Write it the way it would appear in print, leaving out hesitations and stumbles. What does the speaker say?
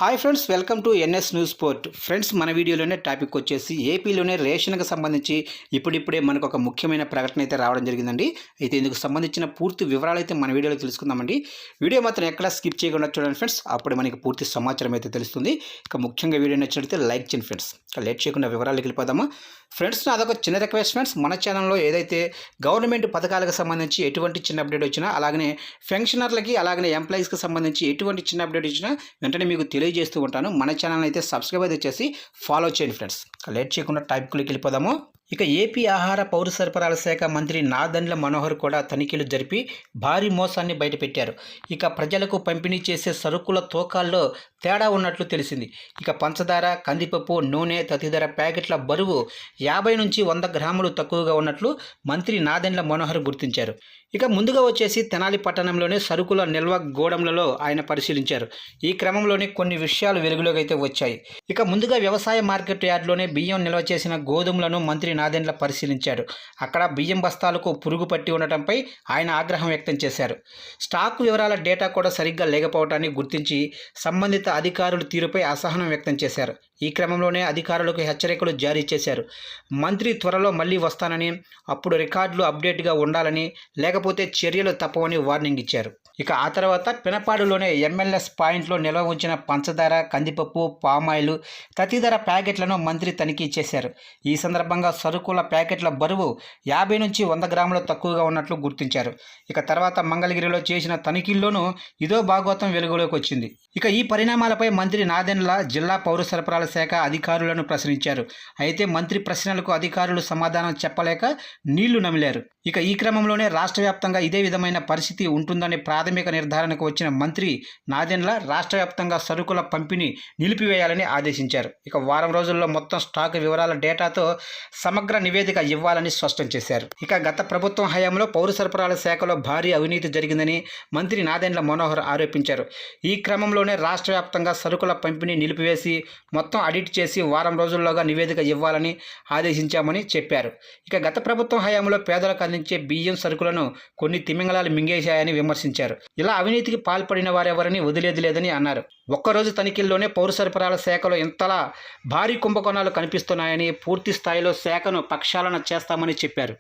Hi friends, welcome to N S news sport. Friends, మన వీడియోలోనే topic వచ్చేసి ఏపీలోనే రేషన్కి సంబంధించి ఇప్పుడిప్పుడే మనకు ఒక ముఖ్యమైన ప్రకటన అయితే రావడం జరిగిందండి. అయితే ఇందుకు సంబంధించిన పూర్తి వివరాలు అయితే మన వీడియోలో తెలుసుకుందామండి. వీడియో మాత్రం ఎక్కడ స్కిప్ చేయకుండా చూడండి ఫ్రెండ్స్, అప్పుడు మనకి పూర్తి సమాచారం అయితే తెలుస్తుంది. ఇక ముఖ్యంగా వీడియో నచ్చినట్లయితే లైక్ చేయండి ఫ్రెండ్స్. ఇక లేట్ చేయకుండా వివరాలకు వెళ్ళిపోదాము. ఫ్రెండ్స్, అదొక చిన్న రిక్వెస్ట్ ఫ్రెండ్స్, మన ఛానల్లో ఏదైతే గవర్నమెంట్ పథకాలకు సంబంధించి ఎటువంటి చిన్న అప్డేట్ వచ్చినా, అలాగనే పెన్షనర్లకి అలాగనే ఎంప్లాయీస్కి సంబంధించి ఎటువంటి చిన్న అప్డేట్ వచ్చినా వెంటనే మీకు తెలియజేస్తూ ఉంటాను. మన ఛానల్ అయితే సబ్స్క్రైబ్ అయితే చేసి ఫాలో చేయండి ఫ్రెండ్స్. లేట్ చేయకుండా టాపిక్లోకి వెళ్ళిపోదాము. ఇక ఏపీ ఆహార పౌర సరఫరాల శాఖ మంత్రి నాదెండ్ల మనోహర్ కూడా తనిఖీలు జరిపి భారీ మోసాన్ని బయటపెట్టారు. ఇక ప్రజలకు పంపిణీ చేసే సరుకుల తూకాల్లో తేడా ఉన్నట్లు తెలిసింది. ఇక పంచదార, కందిపప్పు, నూనె తదితర ప్యాకెట్ల బరువు 50 నుంచి 100 గ్రాములు తక్కువగా ఉన్నట్లు మంత్రి నాదెండ్ల మనోహర్ గుర్తించారు. ఇక ముందుగా వచ్చేసి తెనాలి పట్టణంలోనే సరుకుల నిల్వ గోడౌన్లలో ఆయన పరిశీలించారు. ఈ క్రమంలోనే కొన్ని విషయాలు వెలుగులోకి అయితే వచ్చాయి. ఇక ముందుగా వ్యవసాయ మార్కెట్ యార్డ్లోనే బియ్యం నిల్వ చేసిన గోధుమలను మంత్రి నాదెండ్ల పరిశీలించారు. అక్కడ బియ్యం బస్తాలకు పురుగు పట్టి ఉండటంపై ఆయన ఆగ్రహం వ్యక్తం చేశారు. స్టాక్ వివరాల డేటా కూడా సరిగ్గా లేకపోవడాన్ని గుర్తించి సంబంధిత అధికారుల తీరుపై అసహనం వ్యక్తం చేశారు. ఈ క్రమంలోనే అధికారులకు హెచ్చరికలు జారీ చేశారు. మంత్రి త్వరలో మళ్ళీ వస్తానని, అప్పుడు రికార్డులు అప్డేట్గా ఉండాలని, లేకపోతే చర్యలు తప్పవని వార్నింగ్ ఇచ్చారు. ఇక ఆ తర్వాత పినపాడులోనే ఎంఎల్ఎస్ పాయింట్లో నిల్వ ఉంచిన పంచదార, కందిపప్పు, పామాయిల్ తదితర ప్యాకెట్లను మంత్రి తనిఖీ చేశారు. ఈ సందర్భంగా సరుకుల ప్యాకెట్ల బరువు 50 నుంచి 100 గ్రాములు తక్కువగా ఉన్నట్లు గుర్తించారు. ఇక తర్వాత మంగళగిరిలో చేసిన తనిఖీల్లోనూ ఇదో భాగవతం వెలుగులోకి వచ్చింది. ఇక ఈ పరిణామాలపై మంత్రి నాదెండ్ల జిల్లా పౌర సరఫరాల శాఖ అధికారులను ప్రశ్నించారు. అయితే మంత్రి ప్రశ్నలకు అధికారులు సమాధానం చెప్పలేక నీళ్లు నమిలారు. ఇక ఈ క్రమంలోనే రాష్ట్ర వ్యాప్తంగా ఇదే విధమైన పరిస్థితి ఉంటుందనే ప్రాథమిక నిర్ధారణకు వచ్చిన మంత్రి నాదెండ్ల రాష్ట్ర వ్యాప్తంగా సరుకుల పంపిణీ నిలిపివేయాలని ఆదేశించారు. ఇక వారం రోజుల్లో మొత్తం స్టాక్ వివరాల డేటాతో సమగ్ర నివేదిక ఇవ్వాలని స్పష్టం చేశారు. ఇక గత ప్రభుత్వం హయాంలో పౌర సరఫరాల శాఖలో భారీ అవినీతి జరిగిందని మంత్రి నాదెండ్ల మనోహర్ ఆరోపించారు. ఈ క్రమంలోనే రాష్ట్ర వ్యాప్తంగా సరుకుల పంపిణీ నిలిపివేసి మొత్తం ఆడిట్ చేసి వారం రోజుల్లోగా నివేదిక ఇవ్వాలని ఆదేశించామని చెప్పారు. ఇక గత ప్రభుత్వం హయాంలో పేదలకు అందించే బియ్యం సరుకులను కొన్ని తిమింగళాలు మింగేశాయని విమర్శించారు. ఇలా అవినీతికి పాల్పడిన వారెవరని వదిలేది లేదని అన్నారు. ఒక్కరోజు తనిఖీల్లోనే పౌర సరఫరాల శాఖలో ఇంతలా భారీ కుంభకోణాలు కనిపిస్తున్నాయని, పూర్తి స్థాయిలో శాఖను ప్రక్షాళన చేస్తామని చెప్పారు.